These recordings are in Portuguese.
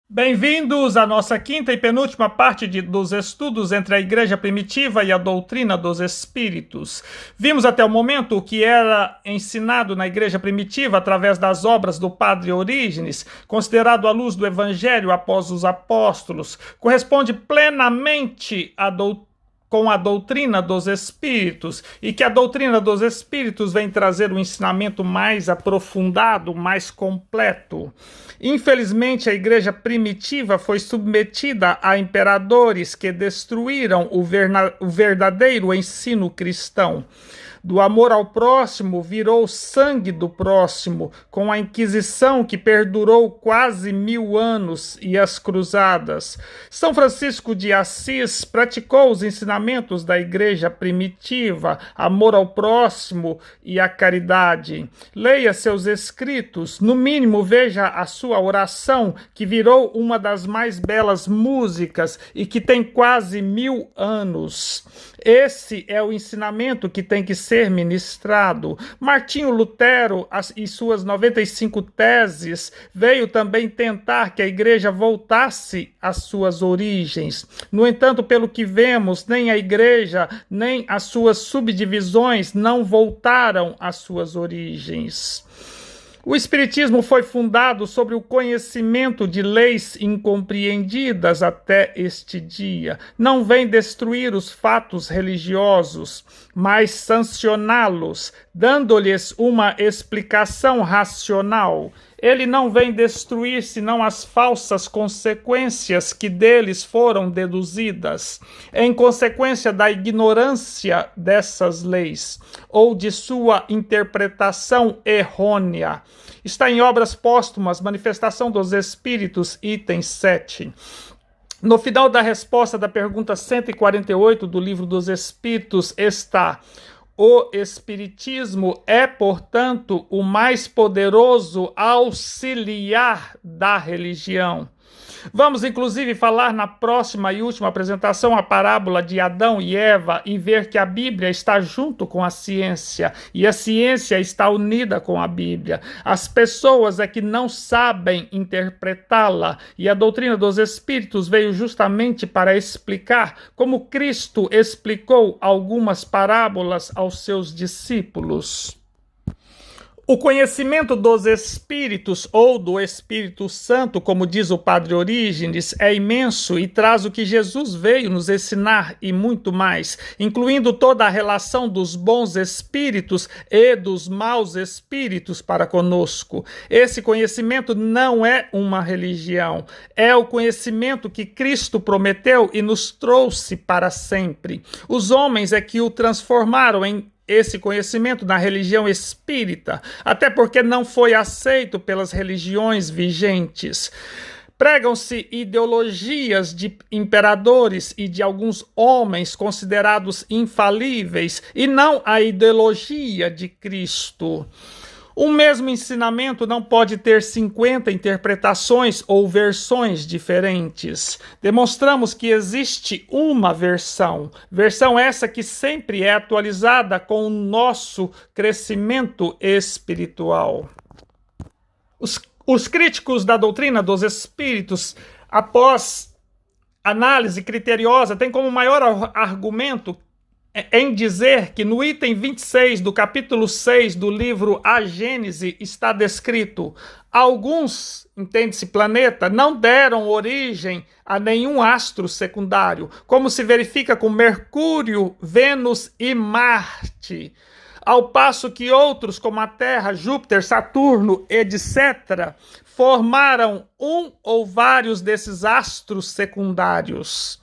Bem-vindos à nossa quinta e penúltima parte dos estudos entre a Igreja Primitiva e a doutrina dos Espíritos. Vimos até o momento o que era ensinado na Igreja Primitiva através das obras do Padre Orígenes, considerado à luz do Evangelho após os apóstolos, corresponde plenamente com a doutrina dos Espíritos, e que a doutrina dos Espíritos vem trazer um ensinamento mais aprofundado, mais completo. Infelizmente, a Igreja Primitiva foi submetida a imperadores que destruíram o verdadeiro ensino cristão. Do amor ao próximo virou sangue do próximo, com a Inquisição que perdurou quase 1000 anos e as Cruzadas. São Francisco de Assis praticou os ensinamentos da Igreja Primitiva, amor ao próximo e a caridade. Leia seus escritos, no mínimo veja a sua oração, que virou uma das mais belas músicas e que tem quase 1000 anos. Esse é o ensinamento que tem que ser ministrado. Martinho Lutero e suas 95 teses veio também tentar que a igreja voltasse às suas origens. No entanto, pelo que vemos, nem a igreja, nem as suas subdivisões não voltaram às suas origens. O Espiritismo foi fundado sobre o conhecimento de leis incompreendidas até este dia. Não vem destruir os fatos religiosos, mas sancioná-los, dando-lhes uma explicação racional. Ele não vem destruir senão as falsas consequências que deles foram deduzidas, em consequência da ignorância dessas leis, ou de sua interpretação errônea. Está em Obras Póstumas, Manifestação dos Espíritos, item 7. No final da resposta da pergunta 148 do Livro dos Espíritos está: o Espiritismo é, portanto, o mais poderoso auxiliar da religião. Vamos, inclusive, falar na próxima e última apresentação a parábola de Adão e Eva e ver que a Bíblia está junto com a ciência e a ciência está unida com a Bíblia. As pessoas é que não sabem interpretá-la, e a doutrina dos Espíritos veio justamente para explicar como Cristo explicou algumas parábolas aos seus discípulos. O conhecimento dos Espíritos, ou do Espírito Santo, como diz o Padre Orígenes, é imenso e traz o que Jesus veio nos ensinar e muito mais, incluindo toda a relação dos bons espíritos e dos maus espíritos para conosco. Esse conhecimento não é uma religião, é o conhecimento que Cristo prometeu e nos trouxe para sempre. Os homens é que o transformaram em esse conhecimento na religião espírita, até porque não foi aceito pelas religiões vigentes. Pregam-se ideologias de imperadores e de alguns homens considerados infalíveis, e não a ideologia de Cristo. O mesmo ensinamento não pode ter 50 interpretações ou versões diferentes. Demonstramos que existe uma versão essa que sempre é atualizada com o nosso crescimento espiritual. Os críticos da doutrina dos Espíritos, após análise criteriosa, têm como maior argumento em dizer que no item 26 do capítulo 6 do livro A Gênese está descrito: alguns, entende-se planeta, não deram origem a nenhum astro secundário, como se verifica com Mercúrio, Vênus e Marte, ao passo que outros, como a Terra, Júpiter, Saturno, etc., formaram um ou vários desses astros secundários.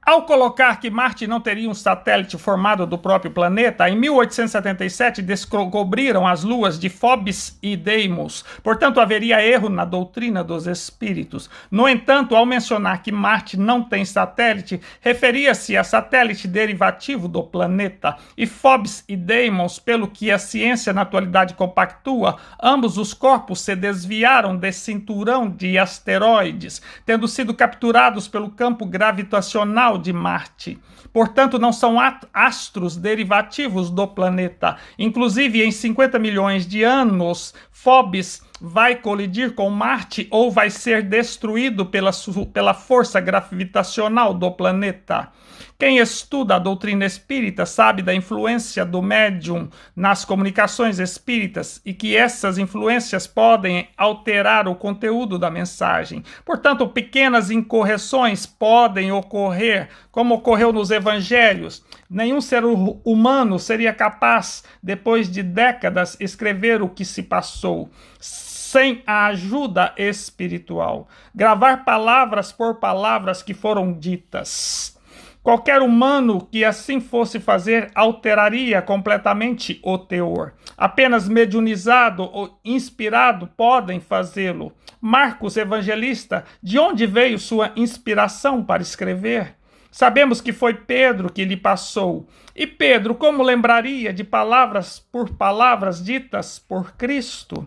Ao colocar que Marte não teria um satélite formado do próprio planeta, em 1877 descobriram as luas de Phobos e Deimos, portanto haveria erro na doutrina dos espíritos. No entanto, ao mencionar que Marte não tem satélite, referia-se a satélite derivativo do planeta, e Phobos e Deimos, pelo que a ciência na atualidade compactua, ambos os corpos se desviaram desse cinturão de asteroides, tendo sido capturados pelo campo gravitacional de Marte. Portanto, não são astros derivativos do planeta. Inclusive, em 50 milhões de anos, Phobos vai colidir com Marte ou vai ser destruído pela força gravitacional do planeta. Quem estuda a doutrina espírita sabe da influência do médium nas comunicações espíritas e que essas influências podem alterar o conteúdo da mensagem. Portanto, pequenas incorreções podem ocorrer, como ocorreu nos evangelhos. Nenhum ser humano seria capaz, depois de décadas, escrever o que se passou sem a ajuda espiritual. Gravar palavras por palavras que foram ditas. Qualquer humano que assim fosse fazer alteraria completamente o teor. Apenas mediunizado ou inspirado podem fazê-lo. Marcos Evangelista, de onde veio sua inspiração para escrever? Sabemos que foi Pedro que lhe passou. E Pedro, como lembraria de palavras por palavras ditas por Cristo?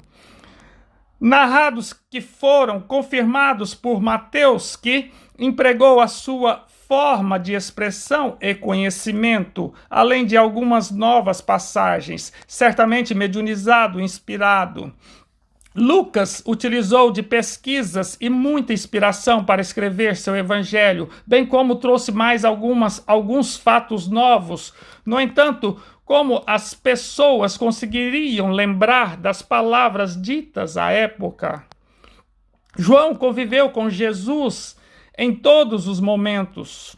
Narrados que foram confirmados por Mateus, que empregou a sua forma de expressão e conhecimento, além de algumas novas passagens, certamente mediunizado, inspirado. Lucas utilizou de pesquisas e muita inspiração para escrever seu evangelho, bem como trouxe mais alguns fatos novos. No entanto, como as pessoas conseguiriam lembrar das palavras ditas à época? João conviveu com Jesus em todos os momentos,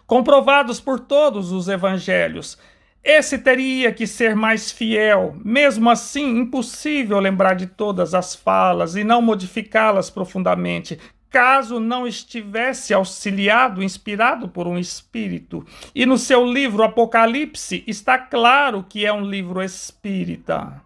comprovados por todos os evangelhos. Esse teria que ser mais fiel. Mesmo assim, impossível lembrar de todas as falas e não modificá-las profundamente, caso não estivesse auxiliado, inspirado por um espírito. E no seu livro Apocalipse está claro que é um livro espírita.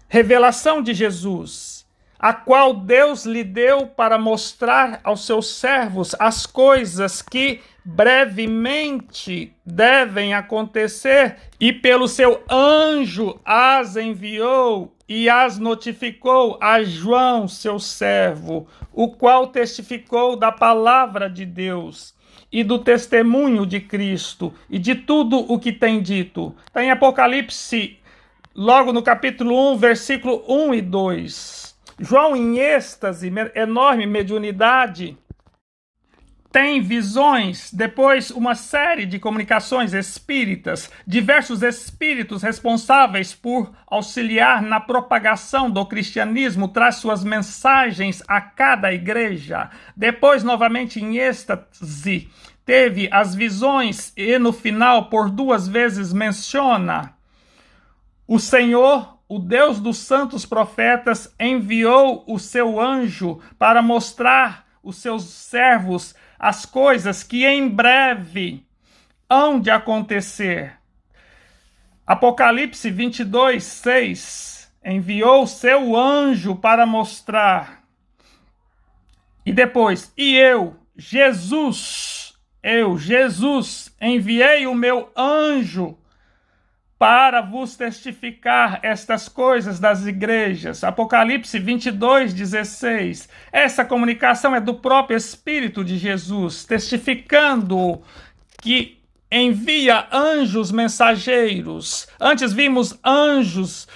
Revelação de Jesus, a qual Deus lhe deu para mostrar aos seus servos as coisas que brevemente devem acontecer, e pelo seu anjo as enviou e as notificou a João, seu servo, o qual testificou da palavra de Deus e do testemunho de Cristo e de tudo o que tem dito. Está em Apocalipse, logo no capítulo 1, versículo 1 e 2. João, em êxtase, enorme mediunidade, tem visões, depois uma série de comunicações espíritas, diversos espíritos responsáveis por auxiliar na propagação do cristianismo, traz suas mensagens a cada igreja. Depois, novamente em êxtase, teve as visões e no final, por 2 vezes, menciona: o Senhor, o Deus dos santos profetas, enviou o seu anjo para mostrar aos seus servos as coisas que em breve hão de acontecer. Apocalipse 22, 6. Enviou o seu anjo para mostrar. E depois, eu, Jesus, enviei o meu anjo para vos testificar estas coisas das igrejas. Apocalipse 22, 16. Essa comunicação é do próprio Espírito de Jesus, testificando que envia anjos mensageiros. Antes vimos anjos,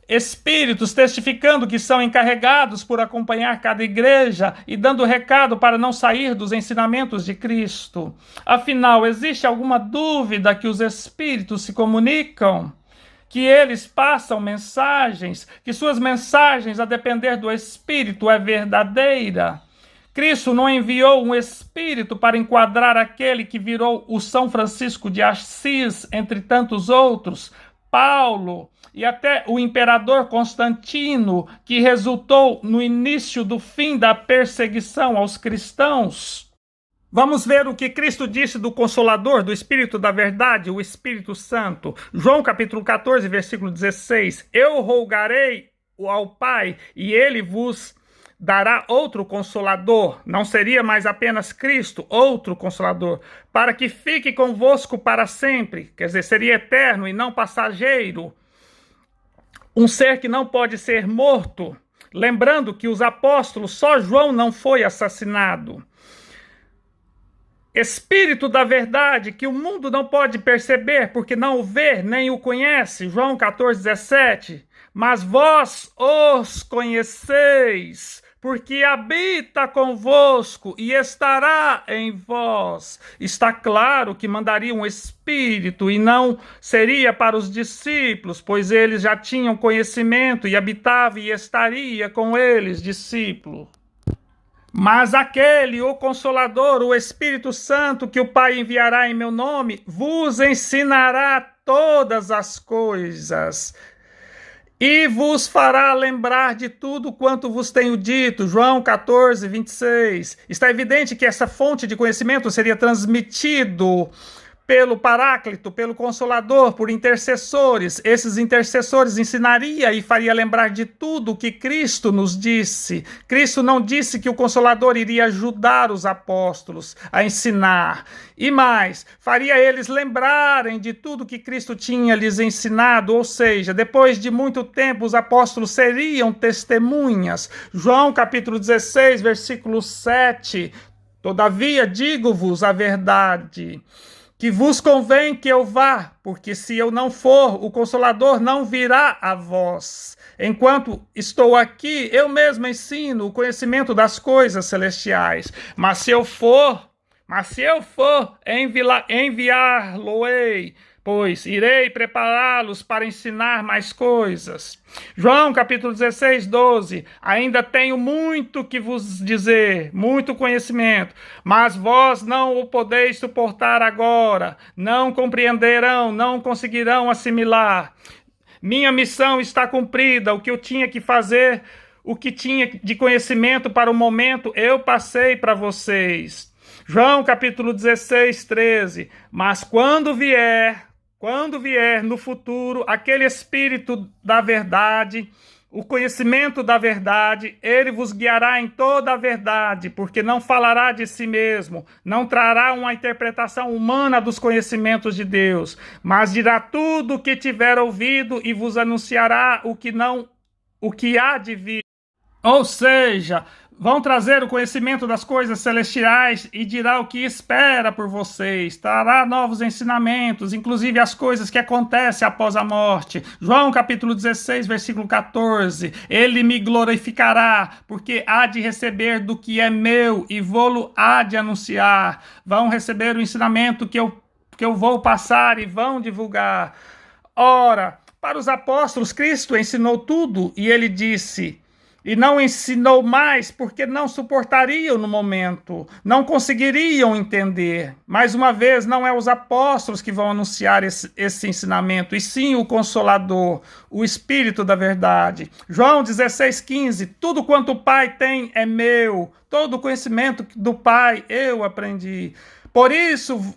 espíritos testificando que são encarregados por acompanhar cada igreja e dando recado para não sair dos ensinamentos de Cristo. Afinal, existe alguma dúvida que os espíritos se comunicam? Que eles passam mensagens? Que suas mensagens, a depender do espírito, é verdadeira? Cristo não enviou um espírito para enquadrar aquele que virou o São Francisco de Assis, entre tantos outros, Paulo, e até o imperador Constantino, que resultou no início do fim da perseguição aos cristãos. Vamos ver o que Cristo disse do Consolador, do Espírito da Verdade, o Espírito Santo. João capítulo 14, versículo 16. Eu rogarei ao Pai, e ele vos dará outro Consolador. Não seria mais apenas Cristo, outro Consolador, para que fique convosco para sempre. Quer dizer, seria eterno e não passageiro. Um ser que não pode ser morto. Lembrando que os apóstolos, só João não foi assassinado. Espírito da verdade, que o mundo não pode perceber, porque não o vê, nem o conhece. João 14, 17. mas vós os conheceis, porque habita convosco e estará em vós. Está claro que mandaria um Espírito e não seria para os discípulos, pois eles já tinham conhecimento e habitava e estaria com eles, discípulo. Mas aquele, o Consolador, o Espírito Santo, que o Pai enviará em meu nome, vos ensinará todas as coisas e vos fará lembrar de tudo quanto vos tenho dito. João 14, 26. Está evidente que essa fonte de conhecimento seria transmitido pelo Paráclito, pelo Consolador, por intercessores. Esses intercessores ensinaria e faria lembrar de tudo o que Cristo nos disse. Cristo não disse que o Consolador iria ajudar os apóstolos a ensinar. E mais, faria eles lembrarem de tudo que Cristo tinha lhes ensinado, ou seja, depois de muito tempo os apóstolos seriam testemunhas. João capítulo 16, versículo 7. Todavia digo-vos a verdade, que vos convém que eu vá, porque se eu não for, o Consolador não virá a vós. Enquanto estou aqui, eu mesmo ensino o conhecimento das coisas celestiais. Mas se eu for, enviar-lo-ei, pois irei prepará-los para ensinar mais coisas. João capítulo 16, 12. Ainda tenho muito que vos dizer, muito conhecimento, mas vós não o podeis suportar agora, não compreenderão, não conseguirão assimilar. Minha missão está cumprida, o que eu tinha que fazer, o que tinha de conhecimento para o momento, eu passei para vocês. João capítulo 16, 13. Mas quando vier no futuro aquele Espírito da verdade, o conhecimento da verdade, ele vos guiará em toda a verdade, porque não falará de si mesmo, não trará uma interpretação humana dos conhecimentos de Deus, mas dirá tudo o que tiver ouvido e vos anunciará o que há de vir. Ou seja, vão trazer o conhecimento das coisas celestiais e dirá o que espera por vocês. Trará novos ensinamentos, inclusive as coisas que acontecem após a morte. João capítulo 16, versículo 14. Ele me glorificará, porque há de receber do que é meu e vô-lo há de anunciar. Vão receber o ensinamento que eu vou passar e vão divulgar. Ora, para os apóstolos, Cristo ensinou tudo e ele disse... E não ensinou mais porque não suportariam no momento, não conseguiriam entender. Mais uma vez, não é os apóstolos que vão anunciar esse ensinamento, e sim o Consolador, o Espírito da verdade. João 16, 15. Tudo quanto o Pai tem é meu, todo o conhecimento do Pai eu aprendi. Por isso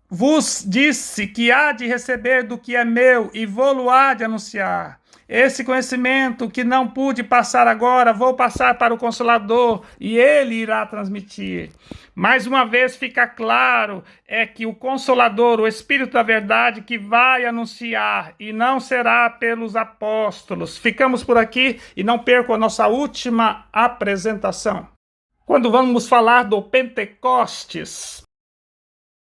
vos disse que há de receber do que é meu e vô-lo há de anunciar. Esse conhecimento que não pude passar agora, vou passar para o Consolador e ele irá transmitir. Mais uma vez fica claro, é que o Consolador, o Espírito da verdade, que vai anunciar e não será pelos apóstolos. Ficamos por aqui e não percam a nossa última apresentação. Quando vamos falar do Pentecostes,